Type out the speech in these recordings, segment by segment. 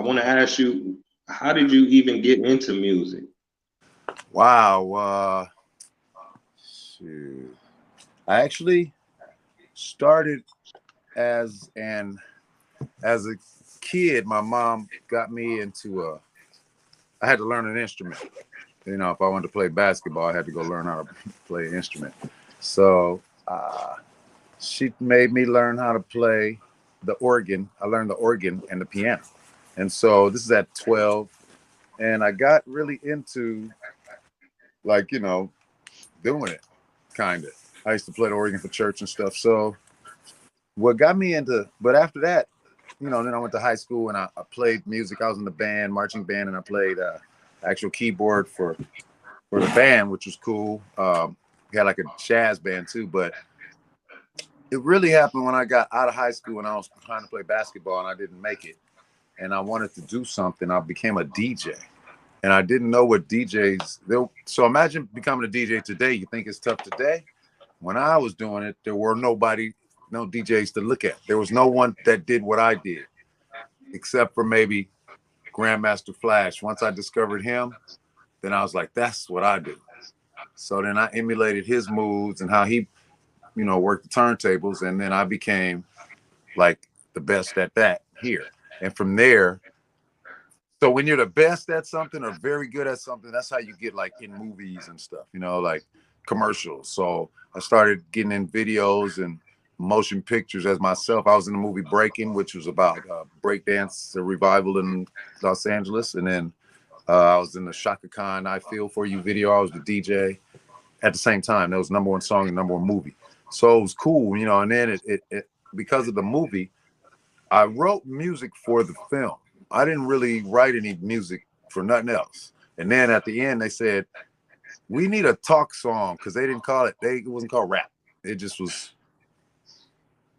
want to ask you, how did you even get into music? Wow. Shoot. I actually started as an as a kid. My mom got me into I had to learn an instrument. You know, if I wanted to play basketball, I had to go learn how to play an instrument. So she made me learn how to play the organ. I learned the organ and the piano. And so this is at 12. And I got really into, like, doing it, kind of. I used to play the organ for church and stuff. So what got me into, but after that, then I went to high school and I played music. I was in the band, marching band, and I played actual keyboard for the band, which was cool. We had like a jazz band too, but it really happened when I got out of high school and I was trying to play basketball and I didn't make it. And I wanted to do something. I became a DJ. And I didn't know what DJs. So imagine becoming a DJ today. You think it's tough today? When I was doing it, there were no DJs to look at. There was no one that did what I did, except for maybe Grandmaster Flash. Once I discovered him, then I was like, that's what I do. So then I emulated his moves and how he, worked the turntables. And then I became like the best at that here. And from there, so when you're the best at something or very good at something, that's how you get like in movies and stuff, like commercials. So I started getting in videos and motion pictures as myself. I was in the movie Breaking, which was about breakdance revival in Los Angeles. And then I was in the Shaka Khan I Feel For You video. I was the DJ at the same time. That was #1 song and #1 movie. So it was cool, and then it because of the movie, I wrote music for the film. I didn't really write any music for nothing else. And then at the end, they said, we need a talk song, because they didn't call it, it wasn't called rap. It just was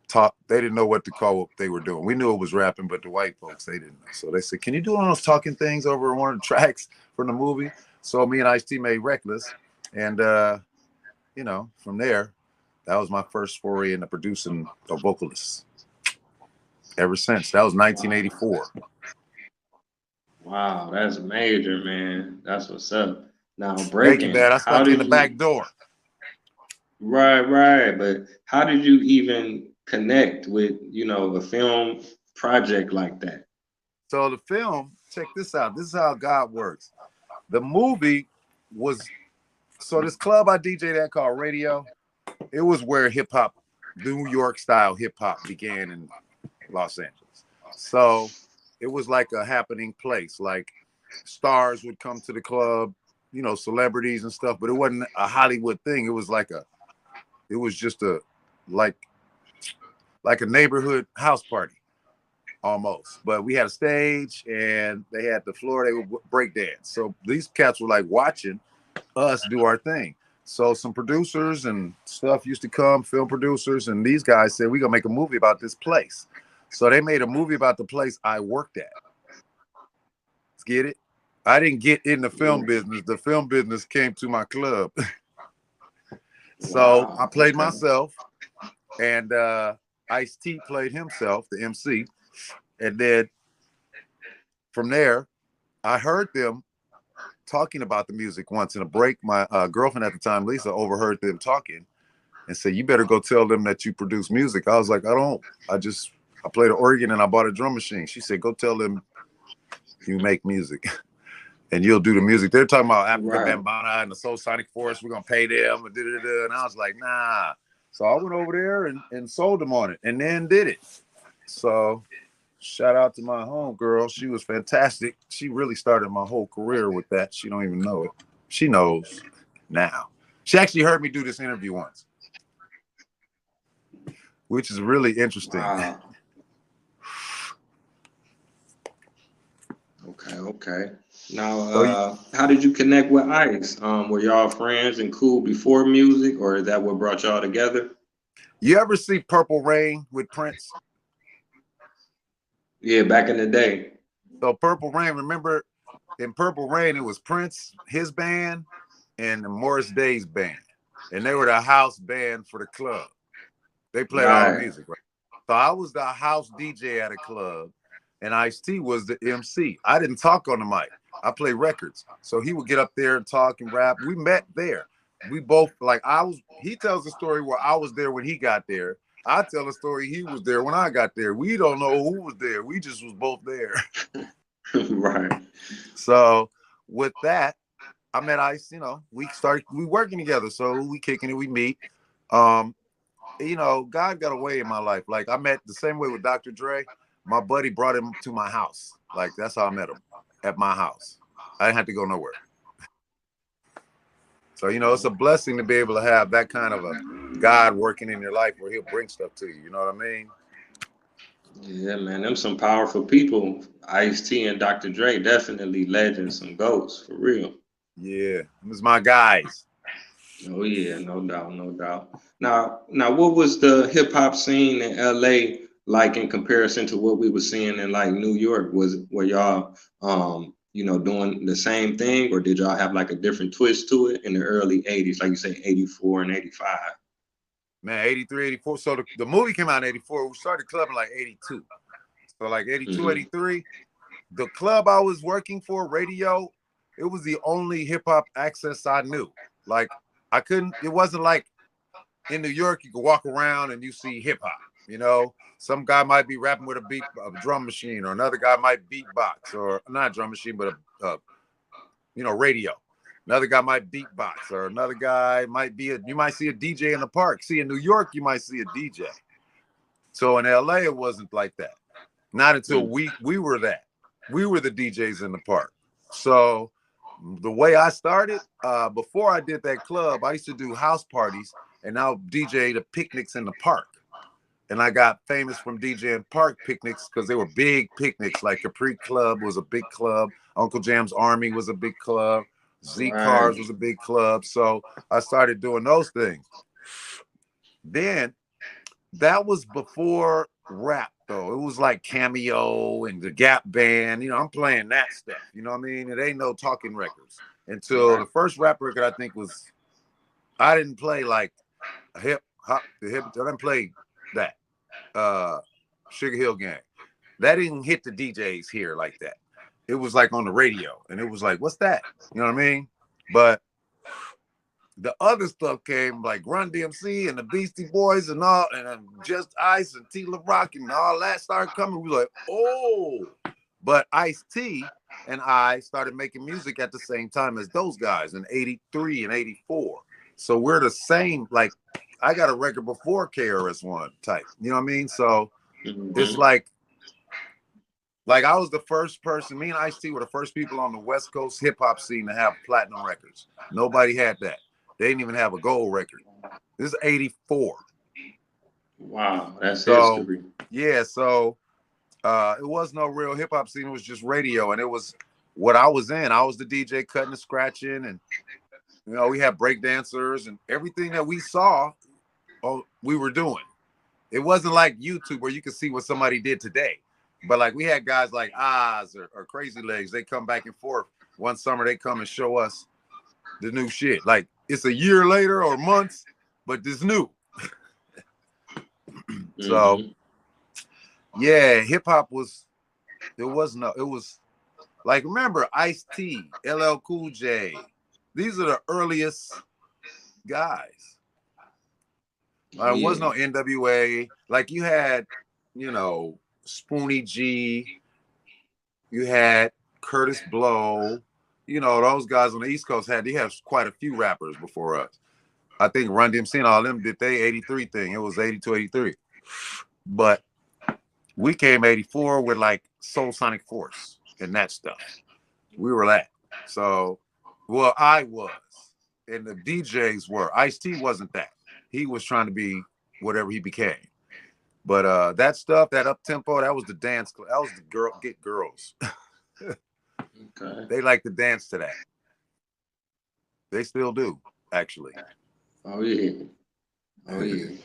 talk. They didn't know what to call what they were doing. We knew it was rapping, but the white folks, they didn't know. So they said, can you do one of those talking things over one of the tracks from the movie? So me and Ice-T made Reckless. And, from there, that was my first foray into producing a vocalist. Ever since. That was 1984. Wow, that's major, man. That's what's up. Now, Thank you, Breaking, Dad. I how snuck you in did the you, back door. right, but how did you even connect with, a film project like that? So the film, check this out. This is how God works. The movie was, so this club I DJ'd at called Radio, it was where hip hop, New York style hip hop began in Los Angeles. So it was like a happening place. Like stars would come to the club, celebrities and stuff, but it wasn't a Hollywood thing. It was it was just like a neighborhood house party almost. But we had a stage and they had the floor, they would break dance. So these cats were like watching us do our thing. So some producers and stuff used to come, film producers, and these guys said, we're gonna make a movie about this place. So they made a movie about the place I worked at. Let's get it? I didn't get in the film business. The film business came to my club. So I Wow. played Okay. myself, and Ice-T played himself, the MC. And then from there, I heard them talking about the music once in a break. My girlfriend at the time, Lisa, overheard them talking and said, you better go tell them that you produce music. I was like, I played the organ and I bought a drum machine. She said, go tell them you make music and you'll do the music. They're talking about Africa Right. Bambaataa and the Soul Sonic Force. We're going to pay them. And I was like, nah. So I went over there and sold them on it and then did it. So shout out to my homegirl. She was fantastic. She really started my whole career with that. She don't even know it. She knows now. She actually heard me do this interview once, which is really interesting. Wow. Okay. Now, So how did you connect with Ice? Were y'all friends and cool before music, or is that what brought y'all together? you ever see Purple Rain with Prince? Yeah, back in the day. So Purple Rain, remember in Purple Rain, it was Prince, his band, and Morris Day's band. And they were the house band for the club. They played all the Right. music, right? So I was the house DJ at a club. and Ice-T was the MC. I didn't talk on the mic. I play records. So he would get up there and talk and rap. We met there. We both he tells a story where I was there when he got there. I tell a story he was there when I got there. We don't know who was there. We just was both there. Right. So with that, I met Ice, we working together. So we kicking it, we meet. God got a way in my life. Like I met the same way with Dr. Dre. My buddy brought him to my house. Like that's how I met him, at my house. I didn't have to go nowhere. So, it's a blessing to be able to have that kind of a God working in your life where he'll bring stuff to you. You know what I mean? Yeah, man, them some powerful people. Ice-T and Dr. Dre, definitely legends, some goats, for real. Yeah, it was my guys. Oh yeah, no doubt, no doubt. Now, what was the hip hop scene in LA like in comparison to what we were seeing in like New York? Were y'all doing the same thing, or did y'all have like a different twist to it in the early 80s, like you say 84 and 85? Man, 83, 84. So the movie came out in 84. We started clubbing like 82. So like 82, 83. The club I was working for, radio, it was the only hip hop access I knew. Like it wasn't like in New York, you could walk around and you see hip hop, Some guy might be rapping with a drum machine, or another guy might beatbox, or not a drum machine, but radio. Another guy might beatbox, or another guy you might see a DJ in the park. See, in New York, you might see a DJ. So in LA, it wasn't like that. Not until we were that. We were the DJs in the park. So the way I started, before I did that club, I used to do house parties, and now DJ the picnics in the park. And I got famous from DJing park picnics because they were big picnics. Like Capri Club was a big club. Uncle Jam's Army was a big club. Z Cars was a big club. So I started doing those things. Then that was before rap, though. It was like Cameo and the Gap Band. I'm playing that stuff. You know what I mean? It ain't no talking records until the first rap record, I think, I didn't play like hip hop. I didn't play that. Sugar Hill Gang. That didn't hit the DJs here like that. It was like on the radio, and it was like, what's that? You know what I mean? But the other stuff came like Run DMC and the Beastie Boys and all, and Just Ice and T La Rock and all that started coming. We were like, oh. But Ice-T and I started making music at the same time as those guys in 83 and 84. So we're the same. Like, I got a record before KRS-One type. You know what I mean? So it's like I was the first person. Me and Ice-T were the first people on the West Coast hip hop scene to have platinum records. Nobody had that. They didn't even have a gold record. This is 84. Wow, that's history. Yeah, so it was no real hip hop scene. It was just radio, and it was what I was in. I was the DJ cutting and scratching, and we had break dancers and everything that we saw, we were doing. It wasn't like YouTube where you could see what somebody did today. But like we had guys like Oz or Crazy Legs. They come back and forth. One summer they come and show us the new shit. Like it's a year later or months, but this new. So yeah, hip hop was like, remember Ice-T, LL Cool J. These are the earliest guys. There was no NWA. Like you had, Spoonie G. You had Curtis Blow. Those guys on the East Coast they have quite a few rappers before us. I think Run DMC and all them did they 83 thing. It was 82, 83. But we came 84 with like Soul Sonic Force and that stuff. We were that. So, well, I was. And the DJs were. Ice-T wasn't that. He was trying to be whatever he became. But that stuff, that up tempo, that was the dance. That was the get girls. Okay. They like to dance to that. They still do, actually. Oh yeah. Oh yeah.